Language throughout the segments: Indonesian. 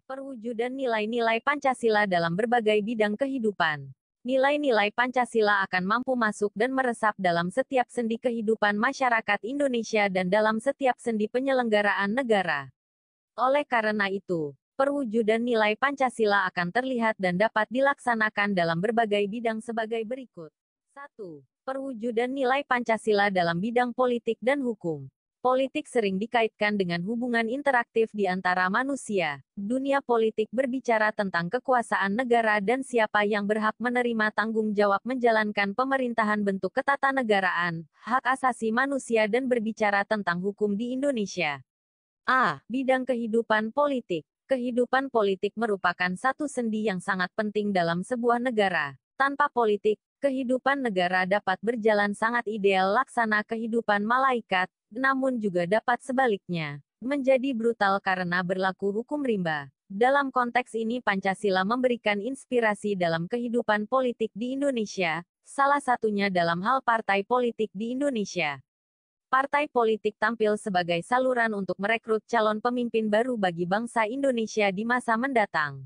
Perwujudan nilai-nilai Pancasila dalam berbagai bidang kehidupan. Nilai-nilai Pancasila akan mampu masuk dan meresap dalam setiap sendi kehidupan masyarakat Indonesia dan dalam setiap sendi penyelenggaraan negara. Oleh karena itu, perwujudan nilai Pancasila akan terlihat dan dapat dilaksanakan dalam berbagai bidang sebagai berikut. 1. Perwujudan nilai Pancasila dalam bidang politik dan hukum. Politik sering dikaitkan dengan hubungan interaktif di antara manusia. Dunia politik berbicara tentang kekuasaan negara dan siapa yang berhak menerima tanggung jawab menjalankan pemerintahan bentuk ketatanegaraan, hak asasi manusia dan berbicara tentang hukum di Indonesia. A. Bidang kehidupan politik. Kehidupan politik merupakan satu sendi yang sangat penting dalam sebuah negara. Tanpa politik, kehidupan negara dapat berjalan sangat ideal laksana kehidupan malaikat, namun juga dapat sebaliknya, menjadi brutal karena berlaku hukum rimba. Dalam konteks ini Pancasila memberikan inspirasi dalam kehidupan politik di Indonesia, salah satunya dalam hal partai politik di Indonesia. Partai politik tampil sebagai saluran untuk merekrut calon pemimpin baru bagi bangsa Indonesia di masa mendatang.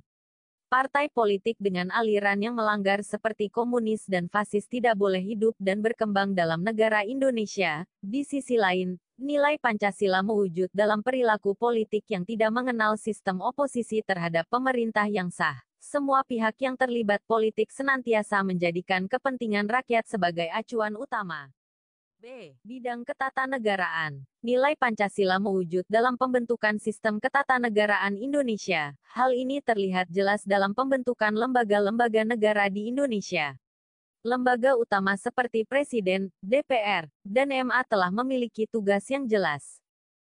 Partai politik dengan aliran yang melanggar seperti komunis dan fasis tidak boleh hidup dan berkembang dalam negara Indonesia. Di sisi lain, nilai Pancasila mewujud dalam perilaku politik yang tidak mengenal sistem oposisi terhadap pemerintah yang sah. Semua pihak yang terlibat politik senantiasa menjadikan kepentingan rakyat sebagai acuan utama. B. Bidang ketatanegaraan. Nilai Pancasila mewujud dalam pembentukan sistem ketatanegaraan Indonesia. Hal ini terlihat jelas dalam pembentukan lembaga-lembaga negara di Indonesia. Lembaga utama seperti Presiden, DPR, dan MA telah memiliki tugas yang jelas.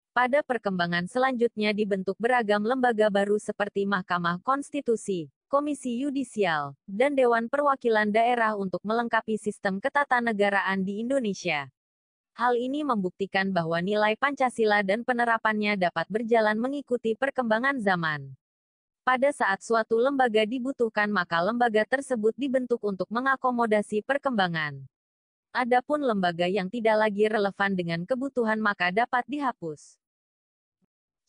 Pada perkembangan selanjutnya dibentuk beragam lembaga baru seperti Mahkamah Konstitusi, Komisi Yudisial, dan Dewan Perwakilan Daerah untuk melengkapi sistem ketatanegaraan di Indonesia. Hal ini membuktikan bahwa nilai Pancasila dan penerapannya dapat berjalan mengikuti perkembangan zaman. Pada saat suatu lembaga dibutuhkan maka lembaga tersebut dibentuk untuk mengakomodasi perkembangan. Adapun lembaga yang tidak lagi relevan dengan kebutuhan maka dapat dihapus.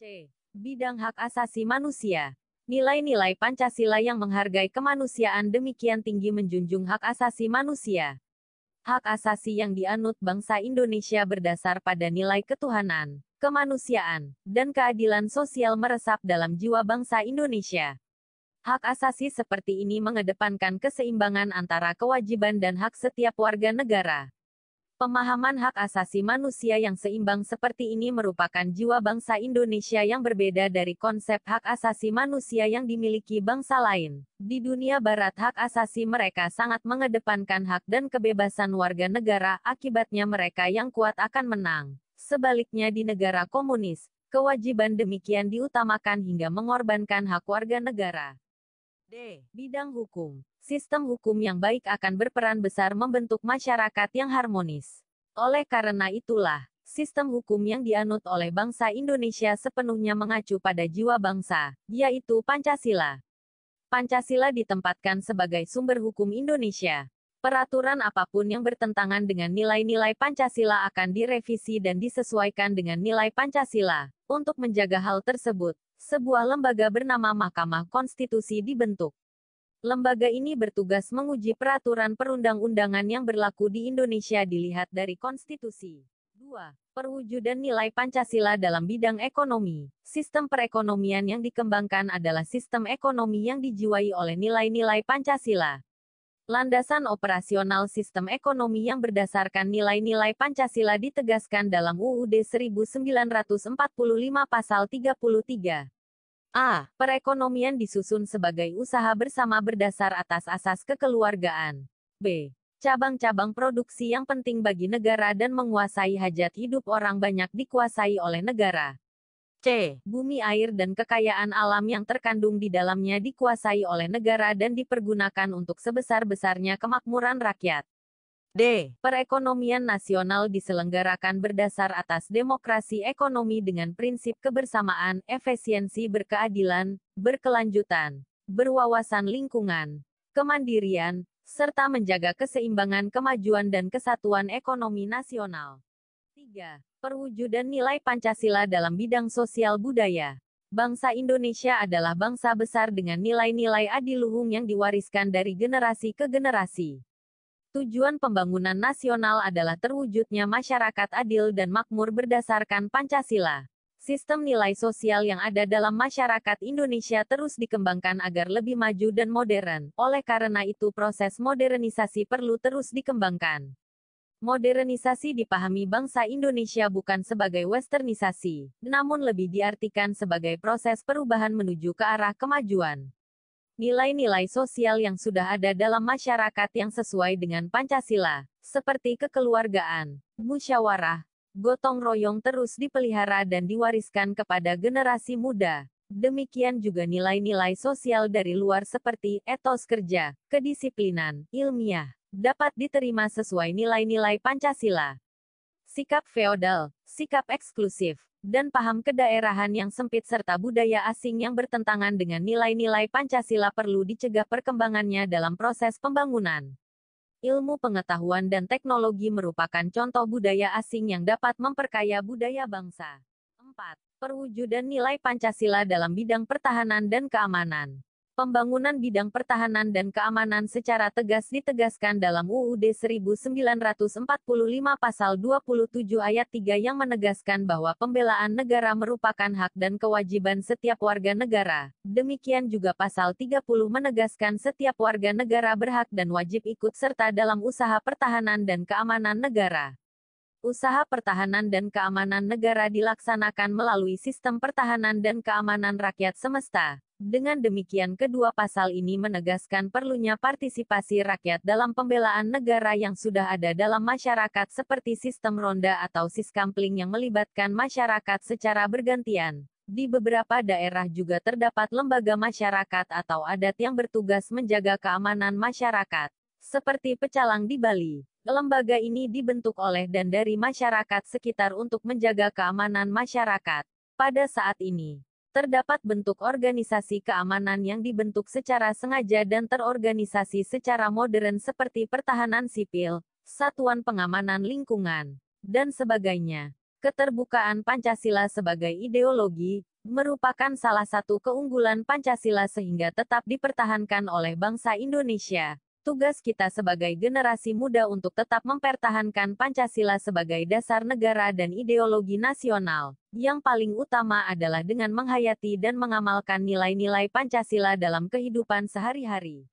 C. Bidang hak asasi manusia. Nilai-nilai Pancasila yang menghargai kemanusiaan demikian tinggi menjunjung hak asasi manusia. Hak asasi yang dianut bangsa Indonesia berdasar pada nilai ketuhanan, kemanusiaan, dan keadilan sosial meresap dalam jiwa bangsa Indonesia. Hak asasi seperti ini mengedepankan keseimbangan antara kewajiban dan hak setiap warga negara. Pemahaman hak asasi manusia yang seimbang seperti ini merupakan jiwa bangsa Indonesia yang berbeda dari konsep hak asasi manusia yang dimiliki bangsa lain. Di dunia barat hak asasi mereka sangat mengedepankan hak dan kebebasan warga negara, akibatnya mereka yang kuat akan menang. Sebaliknya di negara komunis, kewajiban demikian diutamakan hingga mengorbankan hak warga negara. D. Bidang hukum. Sistem hukum yang baik akan berperan besar membentuk masyarakat yang harmonis. Oleh karena itulah, sistem hukum yang dianut oleh bangsa Indonesia sepenuhnya mengacu pada jiwa bangsa, yaitu Pancasila. Pancasila ditempatkan sebagai sumber hukum Indonesia. Peraturan apapun yang bertentangan dengan nilai-nilai Pancasila akan direvisi dan disesuaikan dengan nilai Pancasila. Untuk menjaga hal tersebut, sebuah lembaga bernama Mahkamah Konstitusi dibentuk. Lembaga ini bertugas menguji peraturan perundang-undangan yang berlaku di Indonesia dilihat dari konstitusi. 2. Perwujudan nilai Pancasila dalam bidang ekonomi. Sistem perekonomian yang dikembangkan adalah sistem ekonomi yang dijiwai oleh nilai-nilai Pancasila. Landasan operasional sistem ekonomi yang berdasarkan nilai-nilai Pancasila ditegaskan dalam UUD 1945 Pasal 33. A. Perekonomian disusun sebagai usaha bersama berdasar atas asas kekeluargaan. B. Cabang-cabang produksi yang penting bagi negara dan menguasai hajat hidup orang banyak dikuasai oleh negara. C. Bumi air dan kekayaan alam yang terkandung di dalamnya dikuasai oleh negara dan dipergunakan untuk sebesar-besarnya kemakmuran rakyat. D. Perekonomian nasional diselenggarakan berdasar atas demokrasi ekonomi dengan prinsip kebersamaan, efisiensi berkeadilan, berkelanjutan, berwawasan lingkungan, kemandirian, serta menjaga keseimbangan kemajuan dan kesatuan ekonomi nasional. 3. Perwujudan nilai Pancasila dalam bidang sosial budaya. Bangsa Indonesia adalah bangsa besar dengan nilai-nilai adiluhung yang diwariskan dari generasi ke generasi. Tujuan pembangunan nasional adalah terwujudnya masyarakat adil dan makmur berdasarkan Pancasila. Sistem nilai sosial yang ada dalam masyarakat Indonesia terus dikembangkan agar lebih maju dan modern. Oleh karena itu, proses modernisasi perlu terus dikembangkan. Modernisasi dipahami bangsa Indonesia bukan sebagai westernisasi, namun lebih diartikan sebagai proses perubahan menuju ke arah kemajuan. Nilai-nilai sosial yang sudah ada dalam masyarakat yang sesuai dengan Pancasila, seperti kekeluargaan, musyawarah, gotong royong terus dipelihara dan diwariskan kepada generasi muda. Demikian juga nilai-nilai sosial dari luar seperti etos kerja, kedisiplinan, ilmiah, dapat diterima sesuai nilai-nilai Pancasila. Sikap feodal, sikap eksklusif, dan paham kedaerahan yang sempit serta budaya asing yang bertentangan dengan nilai-nilai Pancasila perlu dicegah perkembangannya dalam proses pembangunan. Ilmu pengetahuan dan teknologi merupakan contoh budaya asing yang dapat memperkaya budaya bangsa. 4. Perwujudan nilai Pancasila dalam bidang pertahanan dan keamanan. Pembangunan bidang pertahanan dan keamanan secara tegas ditegaskan dalam UUD 1945 Pasal 27 Ayat 3 yang menegaskan bahwa pembelaan negara merupakan hak dan kewajiban setiap warga negara. Demikian juga Pasal 30 menegaskan setiap warga negara berhak dan wajib ikut serta dalam usaha pertahanan dan keamanan negara. Usaha pertahanan dan keamanan negara dilaksanakan melalui sistem pertahanan dan keamanan rakyat semesta. Dengan demikian kedua pasal ini menegaskan perlunya partisipasi rakyat dalam pembelaan negara yang sudah ada dalam masyarakat seperti sistem ronda atau siskampling yang melibatkan masyarakat secara bergantian. Di beberapa daerah juga terdapat lembaga masyarakat atau adat yang bertugas menjaga keamanan masyarakat. Seperti Pecalang di Bali. Lembaga ini dibentuk oleh dan dari masyarakat sekitar untuk menjaga keamanan masyarakat. Pada saat ini, terdapat bentuk organisasi keamanan yang dibentuk secara sengaja dan terorganisasi secara modern seperti pertahanan sipil, satuan pengamanan lingkungan, dan sebagainya. Keterbukaan Pancasila sebagai ideologi merupakan salah satu keunggulan Pancasila sehingga tetap dipertahankan oleh bangsa Indonesia. Tugas kita sebagai generasi muda untuk tetap mempertahankan Pancasila sebagai dasar negara dan ideologi nasional. Yang paling utama adalah dengan menghayati dan mengamalkan nilai-nilai Pancasila dalam kehidupan sehari-hari.